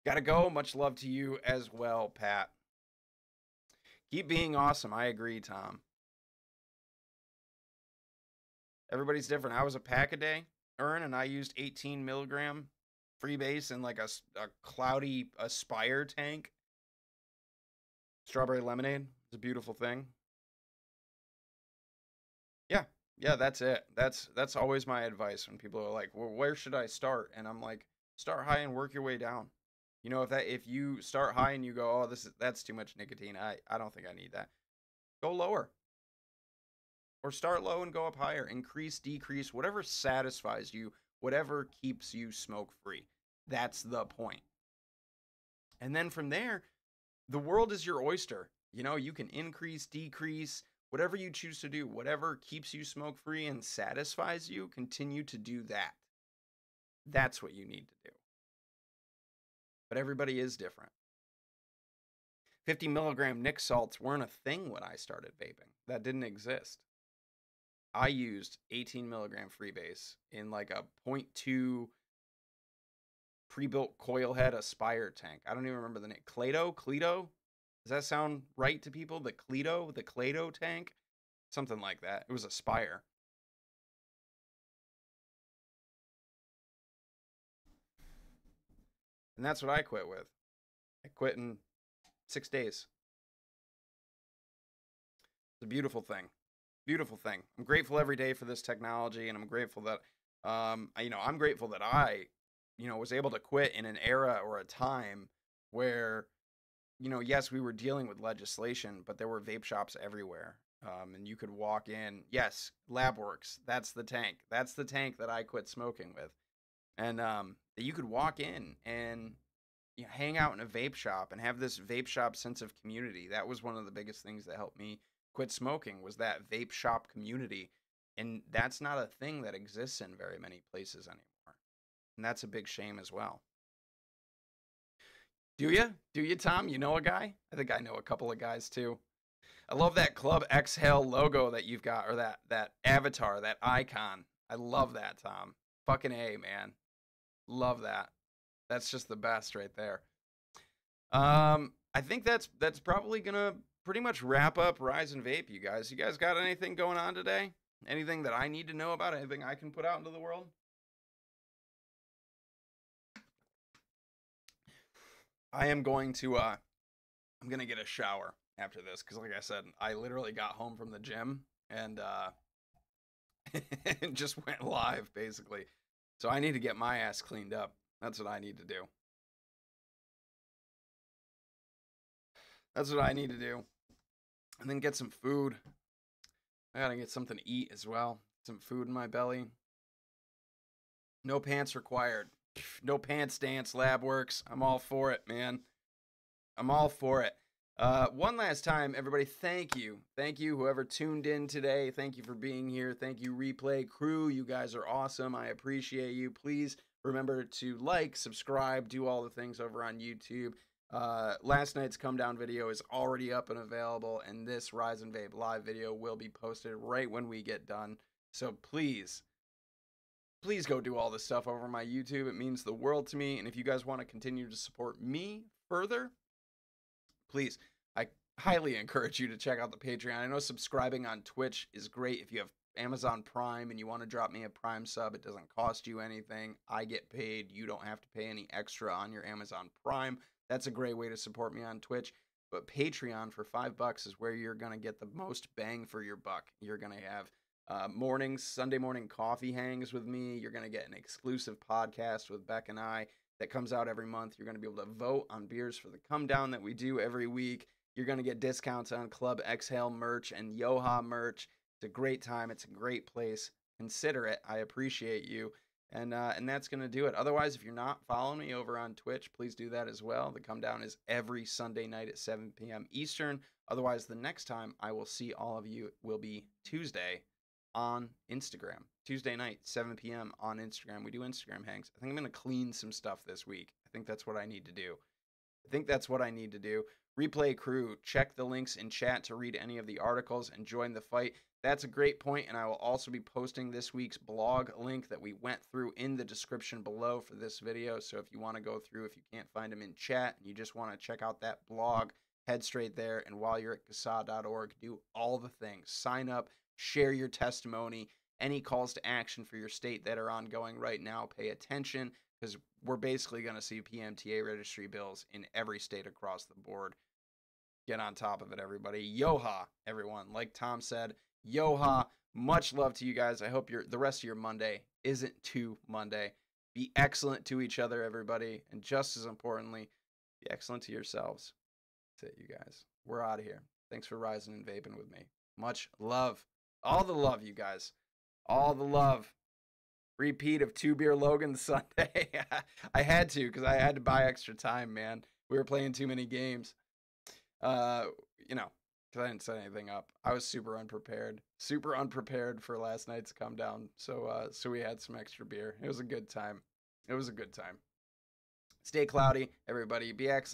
Gotta go. Much love to you as well, Pat. Keep being awesome. I agree, Tom. Everybody's different. I was a pack-a-day and I used 18 milligram freebase in like a cloudy Aspire tank. Strawberry lemonade. It's a beautiful thing. Yeah, that's it. That's always my advice when people are like, well, where should I start? And I'm like, start high and work your way down. You know, if you start high and you go, oh, that's too much nicotine. I don't think I need that. Go lower. Or start low and go up higher. Increase, decrease, whatever satisfies you, whatever keeps you smoke free. That's the point. And then from there, the world is your oyster. You know, you can increase, decrease, whatever you choose to do, whatever keeps you smoke free and satisfies you, continue to do that. That's what you need to do. But everybody is different. 50 milligram Nic salts weren't a thing when I started vaping. That didn't exist. I used 18 milligram freebase in like a 0.2 pre-built coil head Aspire tank. I don't even remember the name. Cledo? Does that sound right to people? The Cledo tank? Something like that. It was Aspire. And that's what I quit with. I quit in 6 days. It's a beautiful thing. Beautiful thing. I'm grateful every day for this technology, and I'm grateful that, I'm grateful that I, was able to quit in an era or a time where, yes, we were dealing with legislation, but there were vape shops everywhere. And you could walk in. Yes, LabWorks. That's the tank. That's the tank that I quit smoking with. And you could walk in and hang out in a vape shop and have this vape shop sense of community. That was one of the biggest things that helped me quit smoking, was that vape shop community. And that's not a thing that exists in very many places anymore. And that's a big shame as well. Do you, Tom? You know a guy? I think I know a couple of guys too. I love that Club Exhale logo that you've got, or that avatar, that icon. I love that, Tom. Fucking A, man. Love that. That's just the best right there. I think that's probably gonna pretty much wrap up Rise and Vape, you guys. You guys got anything going on today? Anything that I need to know about? Anything I can put out into the world? I'm going to get a shower after this, because like I said, I literally got home from the gym and just went live basically. So I need to get my ass cleaned up. That's what I need to do. That's what I need to do. And then get some food. I gotta get something to eat as well. Some food in my belly. No pants required. No pants dance, LabWorks. I'm all for it, man. I'm all for it. One last time, everybody, thank you. Thank you, whoever tuned in today. Thank you for being here. Thank you, Replay Crew. You guys are awesome. I appreciate you. Please remember to like, subscribe, do all the things over on YouTube. Last night's come down video is already up and available, and this Rise and Vape live video will be posted right when we get done. So please go do all this stuff over my YouTube. It means the world to me. And if you guys want to continue to support me further, please, I highly encourage you to check out the Patreon. I know subscribing on Twitch is great. If you have Amazon Prime and you want to drop me a Prime sub, it doesn't cost you anything. I get paid. You don't have to pay any extra on your Amazon Prime. That's a great way to support me on Twitch. But Patreon for $5 is where you're going to get the most bang for your buck. You're going to have mornings, Sunday morning coffee hangs with me. You're going to get an exclusive podcast with Beck and I that comes out every month. You're going to be able to vote on beers for the come down that we do every week. You're going to get discounts on Club Exhale merch and Yoha merch. It's a great time. It's a great place. Consider it. I appreciate you. And that's going to do it. Otherwise, if you're not following me over on Twitch, please do that as well. The come down is every Sunday night at 7 p.m. Eastern. Otherwise, the next time I will see all of you will be Tuesday on Instagram. Tuesday night, 7 p.m. on Instagram. We do Instagram hangs. I think I'm going to clean some stuff this week. I think that's what I need to do. Replay Crew, check the links in chat to read any of the articles and join the fight. That's a great point, and I will also be posting this week's blog link that we went through in the description below for this video. So if you want to go through, if you can't find them in chat, and you just want to check out that blog, head straight there. And while you're at CASA.org, do all the things. Sign up, share your testimony, any calls to action for your state that are ongoing right now. Pay attention, because we're basically going to see PMTA registry bills in every state across the board. Get on top of it, everybody. Yoha, everyone. Like Tom said, Yoha. Much love to you guys. I hope the rest of your Monday isn't too Monday. Be excellent to each other, everybody. And just as importantly, be excellent to yourselves. That's it, you guys. We're out of here. Thanks for rising and vaping with me. Much love. All the love, you guys. All the love. Repeat of 2 Beer Logan Sunday. I had to, because I had to buy extra time, man. We were playing too many games. Because I didn't set anything up. I was super unprepared for last night's come down. So we had some extra beer. It was a good time. Stay cloudy, everybody. Be excellent.